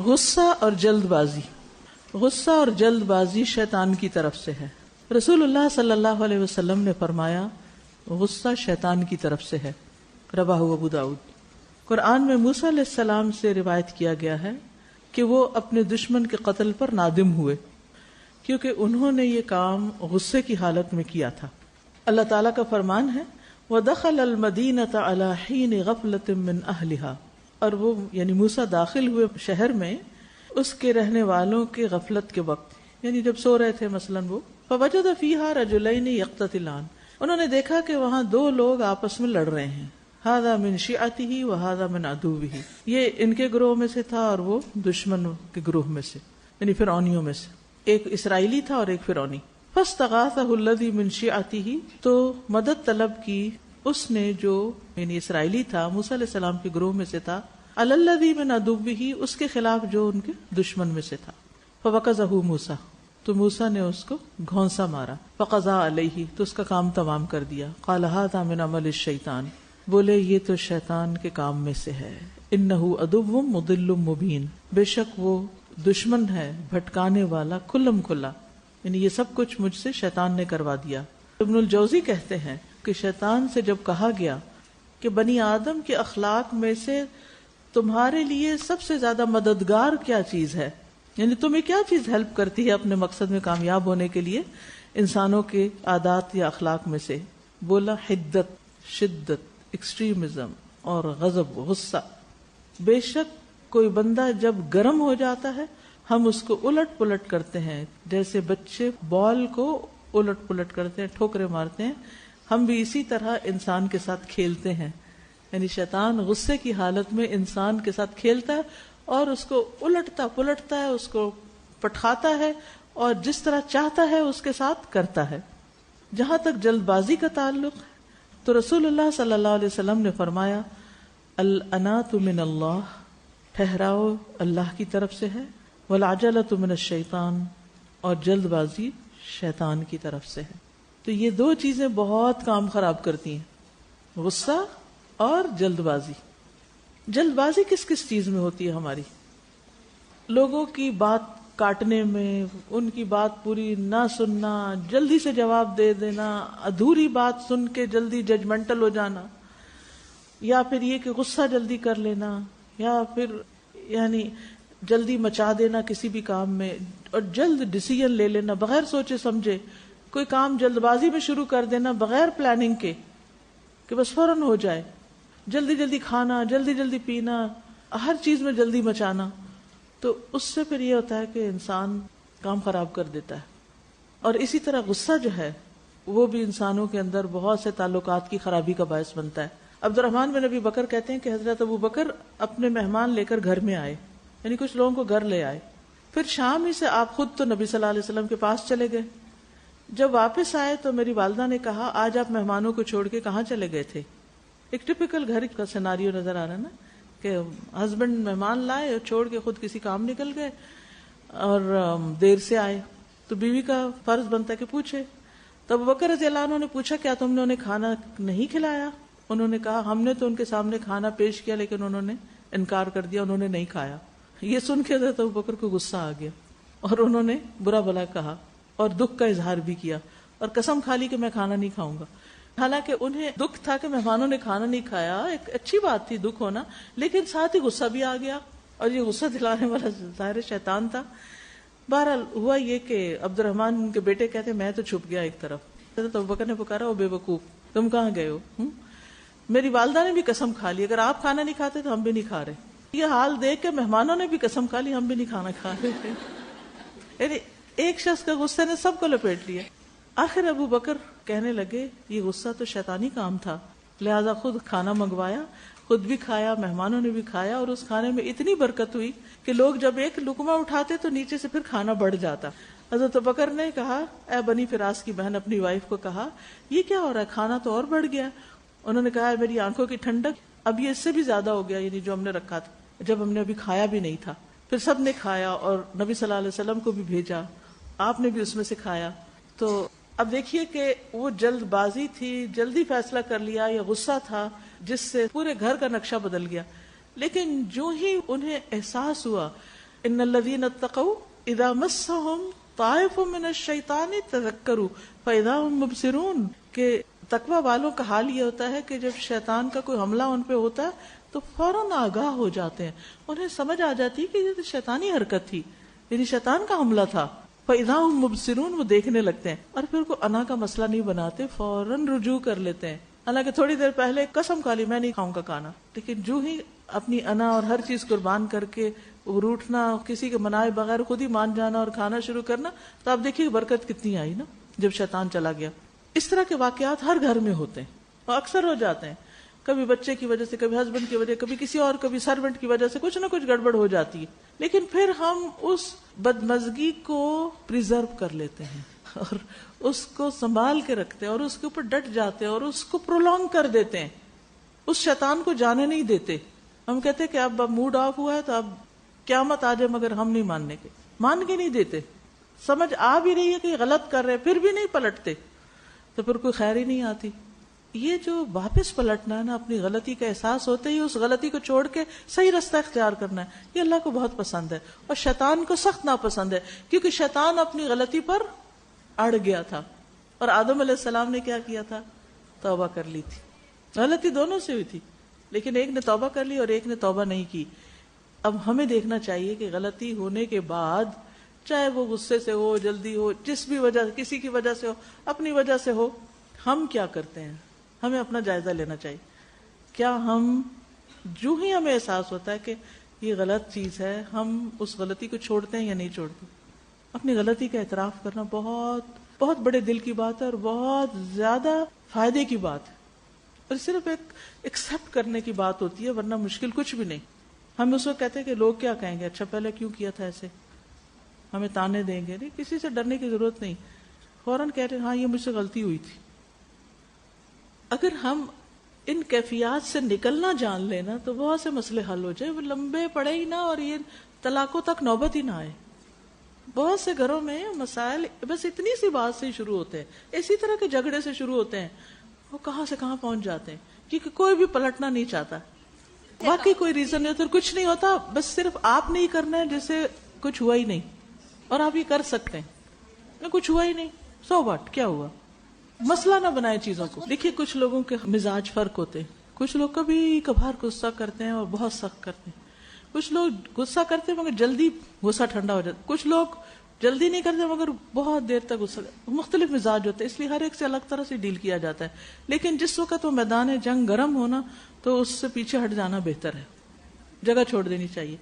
غصہ اور جلد بازی. غصہ اور جلد بازی شیطان کی طرف سے ہے. رسول اللہ صلی اللہ علیہ وسلم نے فرمایا غصہ شیطان کی طرف سے ہے. رواہ ابو داؤد. قرآن میں موسیٰ علیہ السلام سے روایت کیا گیا ہے کہ وہ اپنے دشمن کے قتل پر نادم ہوئے کیونکہ انہوں نے یہ کام غصے کی حالت میں کیا تھا. اللہ تعالیٰ کا فرمان ہے وَدَخَلَ الْمَدِينَةَ عَلَى حِينِ غَفْلَةٍ مِّنْ أَهْلِهَا، اور وہ یعنی موسیٰ داخل ہوئے شہر میں اس کے رہنے والوں کے غفلت کے وقت، یعنی جب سو رہے تھے مثلاً وہ. فَوَجَدَ فِيهَا رَجُلَيْنِ يَقْتَتِلَانِ، انہوں نے دیکھا کہ وہاں دو لوگ آپس میں لڑ رہے ہیں. هَذَا مِنْ شِيعَتِهِ وَهَذَا مِنْ عَدُوِّهِ، یہ ان کے گروہ میں سے تھا اور وہ دشمنوں کے گروہ میں سے، یعنی فرعونیوں میں سے. ایک اسرائیلی تھا اور ایک فرعونی. فَاسْتَغَاثَهُ الَّذِي مِنْ شِيعَتِهِ، تو مدد طلب کی اس نے جو یعنی اسرائیلی تھا موسیٰ علیہ السلام کے گروہ میں سے تھا، عَلَى الَّذِي مِنْ عَدُوِّهِ، اس کے خلاف جو ان کے دشمن میں سے تھا. فَوَقَذَهُ موسیٰ، تو موسیٰ نے اس کو گھونسا مارا. فَقَضَى عَلَيْهِ، تو اس کا کام تمام کر دیا. قَالَ هَذَا مِنْ عَمَلِ الشَّيْطَانِ، بولے یہ تو شیطان کے کام میں سے ہے. إِنَّهُ عَدُوٌّ مُضِلٌّ مُبِينٌ، بے شک وہ دشمن ہے بھٹکانے والا کھلم کھلا، یعنی یہ سب کچھ مجھ سے شیطان نے کروا دیا. ابن الجوزی کہتے ہیں کہ شیطان سے جب کہا گیا کہ بنی آدم کے اخلاق میں سے تمہارے لیے سب سے زیادہ مددگار کیا چیز ہے، یعنی تمہیں کیا چیز ہیلپ کرتی ہے اپنے مقصد میں کامیاب ہونے کے لیے انسانوں کے عادات یا اخلاق میں سے، بولا حدت، شدت، ایکسٹریمزم اور غضب، غصہ. بے شک کوئی بندہ جب گرم ہو جاتا ہے ہم اس کو الٹ پلٹ کرتے ہیں، جیسے بچے بال کو الٹ پلٹ کرتے ہیں، ٹھوکرے مارتے ہیں، ہم بھی اسی طرح انسان کے ساتھ کھیلتے ہیں. یعنی شیطان غصے کی حالت میں انسان کے ساتھ کھیلتا ہے اور اس کو الٹتا پلٹتا ہے، اس کو پٹخاتا ہے اور جس طرح چاہتا ہے اس کے ساتھ کرتا ہے. جہاں تک جلد بازی کا تعلق ہے تو رسول اللہ صلی اللہ علیہ وسلم نے فرمایا الانات من اللہ، ٹھہراؤ اللہ کی طرف سے ہے، والعجلۃ من الشیطان، اور جلد بازی شیطان کی طرف سے ہے. تو یہ دو چیزیں بہت کام خراب کرتی ہیں، غصہ اور جلد بازی. جلد بازی کس کس چیز میں ہوتی ہے ہماری؟ لوگوں کی بات کاٹنے میں، ان کی بات پوری نہ سننا، جلدی سے جواب دے دینا، ادھوری بات سن کے جلدی ججمنٹل ہو جانا، یا پھر یہ کہ غصہ جلدی کر لینا، یا پھر یعنی جلدی مچا دینا کسی بھی کام میں، اور جلد ڈیسیژن لے لینا بغیر سوچے سمجھے، کوئی کام جلد بازی میں شروع کر دینا بغیر پلاننگ کے کہ بس فوراً ہو جائے، جلدی جلدی کھانا، جلدی جلدی پینا، ہر چیز میں جلدی مچانا. تو اس سے پھر یہ ہوتا ہے کہ انسان کام خراب کر دیتا ہے. اور اسی طرح غصہ جو ہے وہ بھی انسانوں کے اندر بہت سے تعلقات کی خرابی کا باعث بنتا ہے. عبد الرحمن بن ابی بکر کہتے ہیں کہ حضرت ابو بکر اپنے مہمان لے کر گھر میں آئے، یعنی کچھ لوگوں کو گھر لے آئے. پھر شام ہی سے آپ خود تو نبی صلی اللہ علیہ وسلم کے پاس چلے گئے. جب واپس آئے تو میری والدہ نے کہا آج آپ مہمانوں کو چھوڑ کے کہاں چلے گئے تھے؟ ایک ٹپیکل گھر کا سیناریو نظر آ رہا ہے نا، کہ ہسبینڈ مہمان لائے اور چھوڑ کے خود کسی کام نکل گئے اور دیر سے آئے. تو بیوی کا فرض بنتا ہے کہ پوچھے. تو ابو بکر رضی اللہ عنہ نے پوچھا کیا تم نے انہیں کھانا نہیں کھلایا؟ انہوں نے کہا ہم نے تو ان کے سامنے کھانا پیش کیا لیکن انہوں نے انکار کر دیا، انہوں نے نہیں کھایا. یہ سن کے حضرت ابو بکر کو غصہ آ گیا اور انہوں نے برا بھلا کہا اور دکھ کا اظہار بھی کیا اور قسم کھا لی کہ میں کھانا نہیں کھاؤں گا. حالانکہ انہیں دکھ تھا کہ مہمانوں نے کھانا نہیں کھایا، ایک اچھی بات تھی دکھ ہونا، لیکن ساتھ ہی غصہ بھی آ گیا اور یہ غصہ دلانے والا ظاہر شیطان تھا. بہرحال ہوا یہ کہ عبد الرحمن کے بیٹے کہتے میں تو چھپ گیا ایک طرف. حضرت ابوبکر نے پکارا او بے وقوف تم کہاں گئے ہو؟ میری والدہ نے بھی قسم کھا لی اگر آپ کھانا نہیں کھاتے تو ہم بھی نہیں کھا رہے. یہ حال دیکھ کے مہمانوں نے بھی قسم کھا لی ہم بھی نہیں کھانا کھا رہے. یعنی ایک شخص کا غصے نے سب کو لپیٹ لیا. آخر ابو بکر کہنے لگے یہ غصہ تو شیطانی کام تھا، لہذا خود کھانا منگوایا، خود بھی کھایا، مہمانوں نے بھی کھایا، اور اس کھانے میں اتنی برکت ہوئی کہ لوگ جب ایک لقمہ اٹھاتے تو نیچے سے پھر کھانا بڑھ جاتا. حضرت بکر نے کہا اے بنی فراس کی بہن اپنی وائف کو کہا یہ کیا ہو رہا ہے، کھانا تو اور بڑھ گیا. انہوں نے کہا میری آنکھوں کی ٹھنڈک، اب یہ اس سے بھی زیادہ ہو گیا، یعنی جو ہم نے رکھا تھا جب ہم نے ابھی کھایا بھی نہیں تھا. پھر سب نے کھایا اور نبی صلی اللہ علیہ وسلم کو بھی بھیجا، آپ نے بھی اس میں سے کھایا. تو اب دیکھیے کہ وہ جلد بازی تھی، جلدی فیصلہ کر لیا، یا غصہ تھا جس سے پورے گھر کا نقشہ بدل گیا. لیکن جو ہی انہیں احساس ہوا ان الذین اتقوا اذا مسهم طائف من الشیطان تذکروا فاذا هم مبصرون، کہ تقوی والوں کا حال یہ ہوتا ہے کہ جب شیطان کا کوئی حملہ ان پہ ہوتا ہے تو فوراً آگاہ ہو جاتے ہیں، انہیں سمجھ آ جاتی ہے کہ یہ تو شیطانی حرکت تھی، یعنی شیطان کا حملہ تھا. فاذا هم مبصرون، وہ دیکھنے لگتے ہیں اور پھر کو انا کا مسئلہ نہیں بناتے، فوراً رجوع کر لیتے ہیں. حالانکہ تھوڑی دیر پہلے قسم کھا لی میں نہیں کھاؤں گا کھانا، لیکن جو ہی اپنی انا اور ہر چیز قربان کر کے روٹنا، کسی کے منائے بغیر خود ہی مان جانا اور کھانا شروع کرنا، تو آپ دیکھیے برکت کتنی آئی نا جب شیطان چلا گیا. اس طرح کے واقعات ہر گھر میں ہوتے ہیں اور اکثر ہو جاتے ہیں. کبھی بچے کی وجہ سے، کبھی ہسبینڈ کی وجہ، کبھی کسی اور، کبھی سرونٹ کی وجہ سے کچھ نہ کچھ گڑبڑ ہو جاتی ہے، لیکن پھر ہم اس بدمزگی کو پریزرو کر لیتے ہیں اور اس کو سنبھال کے رکھتے ہیں اور اس کے اوپر ڈٹ جاتے ہیں اور اس کو پرولونگ کر دیتے ہیں، اس شیطان کو جانے نہیں دیتے. ہم کہتے ہیں کہ اب موڈ آف ہوا ہے تو اب قیامت آ جائے، مگر ہم نہیں ماننے کے، مان کے نہیں دیتے. سمجھ آ بھی رہی ہے کہ غلط کر رہے پھر بھی نہیں پلٹتے، تو پھر کوئی خیر ہی نہیں آتی. یہ جو واپس پلٹنا ہے نا، اپنی غلطی کا احساس ہوتے ہی اس غلطی کو چھوڑ کے صحیح رستہ اختیار کرنا ہے، یہ اللہ کو بہت پسند ہے اور شیطان کو سخت ناپسند ہے، کیونکہ شیطان اپنی غلطی پر اڑ گیا تھا اور آدم علیہ السلام نے کیا کیا تھا؟ توبہ کر لی تھی. غلطی دونوں سے ہوئی تھی، لیکن ایک نے توبہ کر لی اور ایک نے توبہ نہیں کی. اب ہمیں دیکھنا چاہیے کہ غلطی ہونے کے بعد، چاہے وہ غصے سے ہو، جلدی ہو، جس بھی وجہ، کسی کی وجہ سے ہو، اپنی وجہ سے ہو، ہم کیا کرتے ہیں. ہمیں اپنا جائزہ لینا چاہیے. کیا ہم جو ہی ہمیں احساس ہوتا ہے کہ یہ غلط چیز ہے، ہم اس غلطی کو چھوڑتے ہیں یا نہیں چھوڑتے؟ اپنی غلطی کا اعتراف کرنا بہت بہت بڑے دل کی بات ہے اور بہت زیادہ فائدے کی بات ہے، اور صرف ایک ایکسپٹ کرنے کی بات ہوتی ہے، ورنہ مشکل کچھ بھی نہیں. ہم اس وقت کہتے ہیں کہ لوگ کیا کہیں گے، اچھا پہلے کیوں کیا تھا ایسے، ہمیں تانے دیں گے. نہیں، کسی سے ڈرنے کی ضرورت نہیں، فوراً کہتے ہیں ہاں یہ مجھ سے غلطی ہوئی تھی. اگر ہم ان کیفیات سے نکلنا جان لینا تو بہت سے مسئلے حل ہو جائے، وہ لمبے پڑے ہی نہ اور یہ طلاقوں تک نوبت ہی نہ آئے. بہت سے گھروں میں مسائل بس اتنی سی بات سے شروع ہوتے ہیں، اسی طرح کے جھگڑے سے شروع ہوتے ہیں، وہ کہاں سے کہاں پہنچ جاتے ہیں، کیونکہ کوئی بھی پلٹنا نہیں چاہتا. واقعی کوئی ریزن نہیں ہوتا، کچھ نہیں ہوتا، بس صرف آپ نہیں کرنا ہے جیسے کچھ ہوا ہی نہیں، اور آپ یہ کر سکتے ہیں، کچھ ہوا ہی نہیں، سو واٹ، کیا ہوا. مسئلہ نہ بنائے چیزوں کو. دیکھیے کچھ لوگوں کے مزاج فرق ہوتے ہیں، کچھ لوگ کبھی کبھار غصہ کرتے ہیں اور بہت سخت کرتے ہیں، کچھ لوگ غصہ کرتے ہیں مگر جلدی غصہ ٹھنڈا ہو جاتا ہے، کچھ لوگ جلدی نہیں کرتے مگر بہت دیر تک غصہ. مختلف مزاج ہوتے ہیں، اس لیے ہر ایک سے الگ طرح سے ڈیل کیا جاتا ہے. لیکن جس وقت وہ میدان جنگ گرم ہونا تو اس سے پیچھے ہٹ جانا بہتر ہے، جگہ چھوڑ دینی چاہیے.